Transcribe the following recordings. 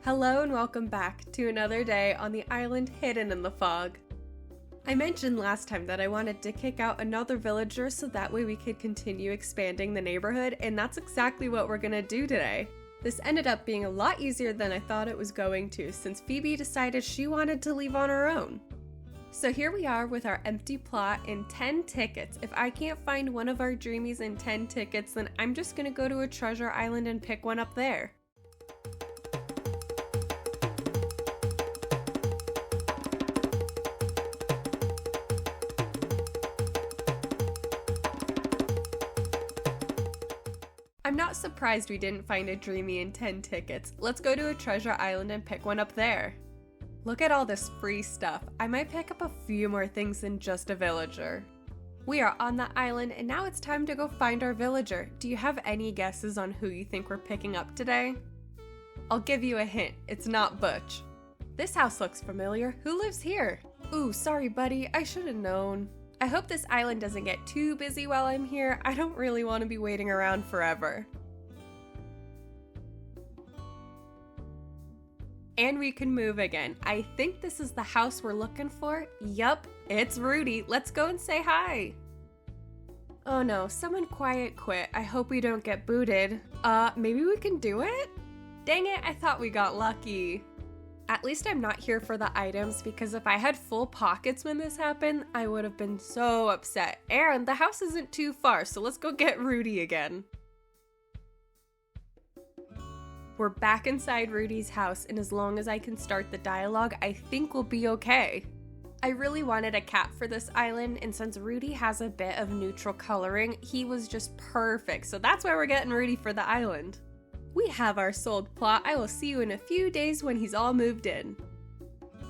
Hello and welcome back to another day on the island hidden in the fog. I mentioned last time that I wanted to kick out another villager so that way we could continue expanding the neighborhood, and that's exactly what we're gonna do today. This ended up being a lot easier than I thought it was going to, since Phoebe decided she wanted to leave on her own. So here we are with our empty plot and 10 tickets. If I can't find one of our dreamies and 10 tickets, then I'm just gonna go to a treasure island and pick one up there. I'm not surprised we didn't find a dreamy and 10 tickets. Let's go to a treasure island and pick one up there. Look at all this free stuff. I might pick up a few more things than just a villager. We are on the island and now it's time to go find our villager. Do you have any guesses on who you think we're picking up today? I'll give you a hint. It's not Butch. This house looks familiar. Who lives here? Ooh, sorry buddy. I should have known. I hope this island doesn't get too busy while I'm here. I don't really want to be waiting around forever. And we can move again. I think this is the house we're looking for. Yup, it's Rudy. Let's go and say hi. Oh no, someone quiet quit. I hope we don't get booted. Maybe we can do it? Dang it, I thought we got lucky. At least I'm not here for the items, because if I had full pockets when this happened, I would have been so upset. And the house isn't too far, so let's go get Rudy again. We're back inside Rudy's house, and as long as I can start the dialogue, I think we'll be okay. I really wanted a cat for this island, and since Rudy has a bit of neutral coloring, he was just perfect, so that's why we're getting Rudy for the island. We have our sold plot. I will see you in a few days when he's all moved in.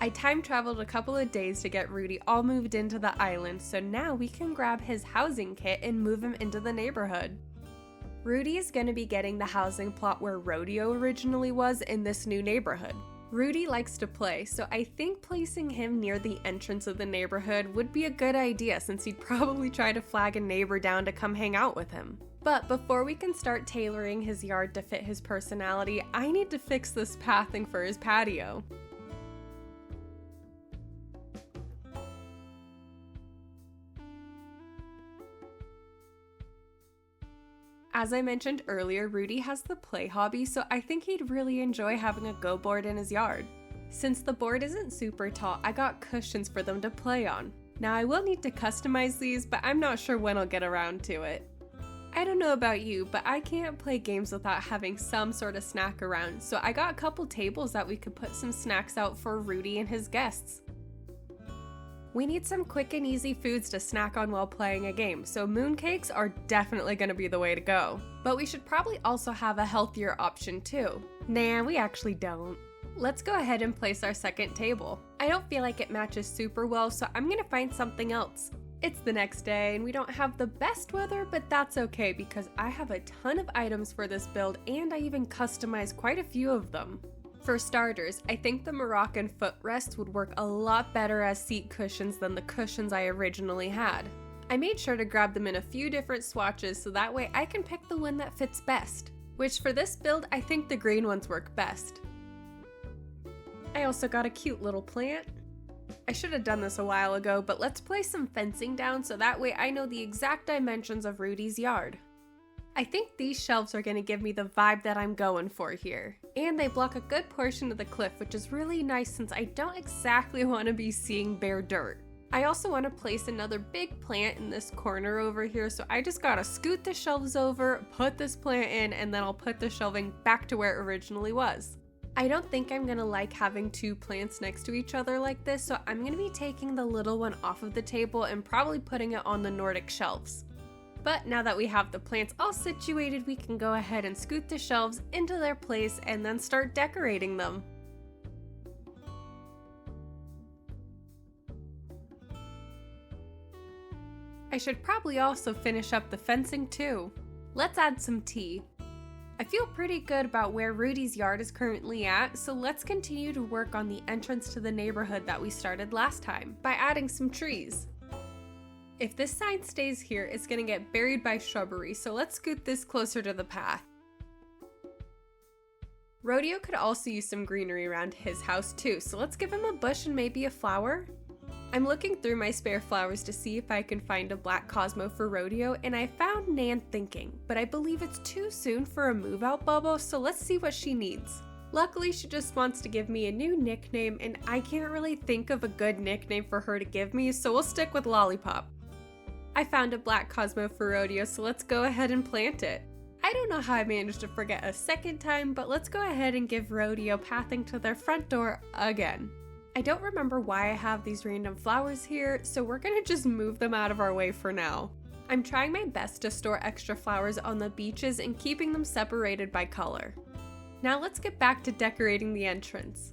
I time traveled a couple of days to get Rudy all moved into the island, so now we can grab his housing kit and move him into the neighborhood. Rudy is going to be getting the housing plot where Rodeo originally was in this new neighborhood. Rudy likes to play, so I think placing him near the entrance of the neighborhood would be a good idea, since he'd probably try to flag a neighbor down to come hang out with him. But before we can start tailoring his yard to fit his personality, I need to fix this pathing for his patio. As I mentioned earlier, Rudy has the play hobby, so I think he'd really enjoy having a go board in his yard. Since the board isn't super tall, I got cushions for them to play on. Now I will need to customize these, but I'm not sure when I'll get around to it. I don't know about you, but I can't play games without having some sort of snack around, so I got a couple tables that we could put some snacks out for Rudy and his guests. We need some quick and easy foods to snack on while playing a game, so mooncakes are definitely going to be the way to go. But we should probably also have a healthier option too. Nah, we actually don't. Let's go ahead and place our second table. I don't feel like it matches super well, so I'm going to find something else. It's the next day and we don't have the best weather, but that's okay because I have a ton of items for this build and I even customized quite a few of them. For starters, I think the Moroccan footrests would work a lot better as seat cushions than the cushions I originally had. I made sure to grab them in a few different swatches so that way I can pick the one that fits best, which for this build I think the green ones work best. I also got a cute little plant. I should have done this a while ago, but let's place some fencing down so that way I know the exact dimensions of Rudy's yard. I think these shelves are going to give me the vibe that I'm going for here. And they block a good portion of the cliff, which is really nice since I don't exactly want to be seeing bare dirt. I also want to place another big plant in this corner over here, so I just gotta scoot the shelves over, put this plant in, and then I'll put the shelving back to where it originally was. I don't think I'm gonna like having two plants next to each other like this, so I'm gonna be taking the little one off of the table and probably putting it on the Nordic shelves. But now that we have the plants all situated, we can go ahead and scoot the shelves into their place and then start decorating them. I should probably also finish up the fencing too. Let's add some tea. I feel pretty good about where Rudy's yard is currently at, so let's continue to work on the entrance to the neighborhood that we started last time by adding some trees. If this sign stays here, it's gonna get buried by shrubbery, so let's scoot this closer to the path. Rodeo could also use some greenery around his house too, so let's give him a bush and maybe a flower. I'm looking through my spare flowers to see if I can find a black Cosmo for Rodeo, and I found Nan Thinking, but I believe it's too soon for a move-out bubble, so let's see what she needs. Luckily, she just wants to give me a new nickname, and I can't really think of a good nickname for her to give me, so we'll stick with Lollipop. I found a black Cosmo for Rodeo, so let's go ahead and plant it. I don't know how I managed to forget a second time, but let's go ahead and give Rodeo pathing to their front door again. I don't remember why I have these random flowers here, so we're gonna just move them out of our way for now. I'm trying my best to store extra flowers on the beaches and keeping them separated by color. Now let's get back to decorating the entrance.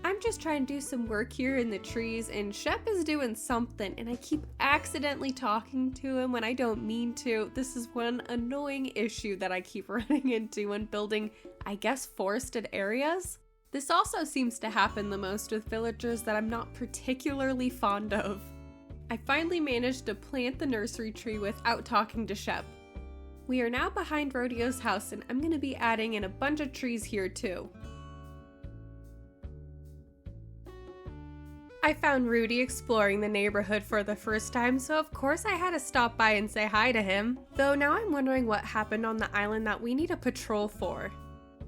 I'm just trying to do some work here in the trees, and Shep is doing something, and I keep accidentally talking to him when I don't mean to. This is one annoying issue that I keep running into when building, I guess, forested areas. This also seems to happen the most with villagers that I'm not particularly fond of. I finally managed to plant the nursery tree without talking to Shep. We are now behind Rodeo's house, and I'm going to be adding in a bunch of trees here too. I found Rudy exploring the neighborhood for the first time, so of course I had to stop by and say hi to him. Though now I'm wondering what happened on the island that we need a patrol for.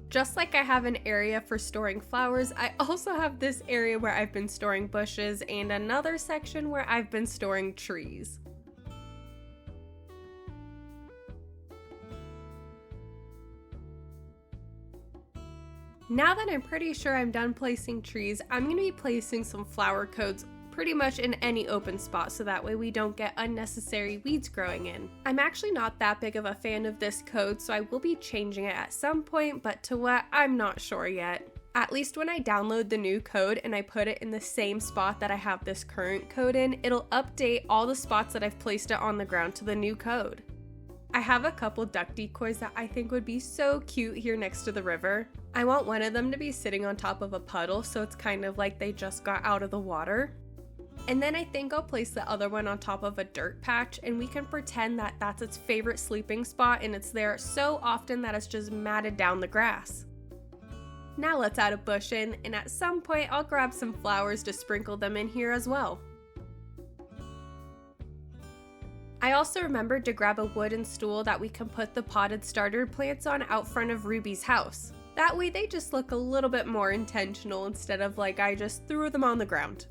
Just like I have an area for storing flowers, I also have this area where I've been storing bushes and another section where I've been storing trees. Now that I'm pretty sure I'm done placing trees, I'm going to be placing some flower codes pretty much in any open spot so that way we don't get unnecessary weeds growing in. I'm actually not that big of a fan of this code, so I will be changing it at some point, but to what, I'm not sure yet. At least when I download the new code and I put it in the same spot that I have this current code in, it'll update all the spots that I've placed it on the ground to the new code. I have a couple duck decoys that I think would be so cute here next to the river. I want one of them to be sitting on top of a puddle, so it's kind of like they just got out of the water. And then I think I'll place the other one on top of a dirt patch, and we can pretend that that's its favorite sleeping spot and it's there so often that it's just matted down the grass. Now let's add a bush in, and at some point I'll grab some flowers to sprinkle them in here as well. I also remembered to grab a wooden stool that we can put the potted starter plants on out front of Ruby's house. That way they just look a little bit more intentional instead of like I just threw them on the ground.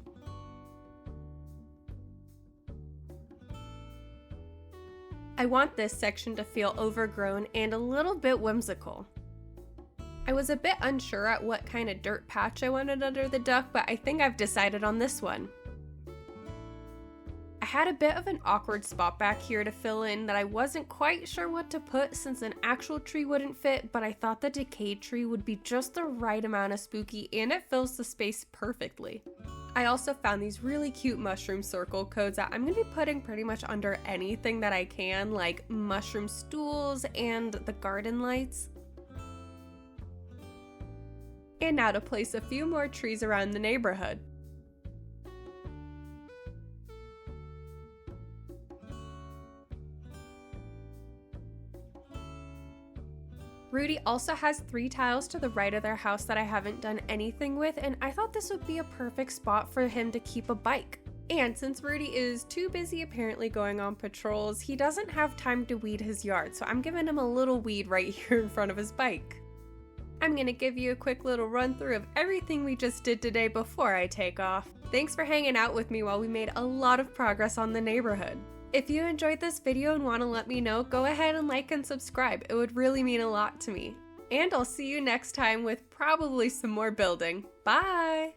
I want this section to feel overgrown and a little bit whimsical. I was a bit unsure at what kind of dirt patch I wanted under the duck, but I think I've decided on this one. I had a bit of an awkward spot back here to fill in that I wasn't quite sure what to put since an actual tree wouldn't fit, but I thought the decayed tree would be just the right amount of spooky and it fills the space perfectly. I also found these really cute mushroom circle codes that I'm going to be putting pretty much under anything that I can, like mushroom stools and the garden lights. And now to place a few more trees around the neighborhood. Rudy also has 3 tiles to the right of their house that I haven't done anything with, and I thought this would be a perfect spot for him to keep a bike. And since Rudy is too busy apparently going on patrols, he doesn't have time to weed his yard, so I'm giving him a little weed right here in front of his bike. I'm gonna give you a quick little run through of everything we just did today before I take off. Thanks for hanging out with me while we made a lot of progress on the neighborhood. If you enjoyed this video and want to let me know, go ahead and like and subscribe. It would really mean a lot to me. And I'll see you next time with probably some more building. Bye!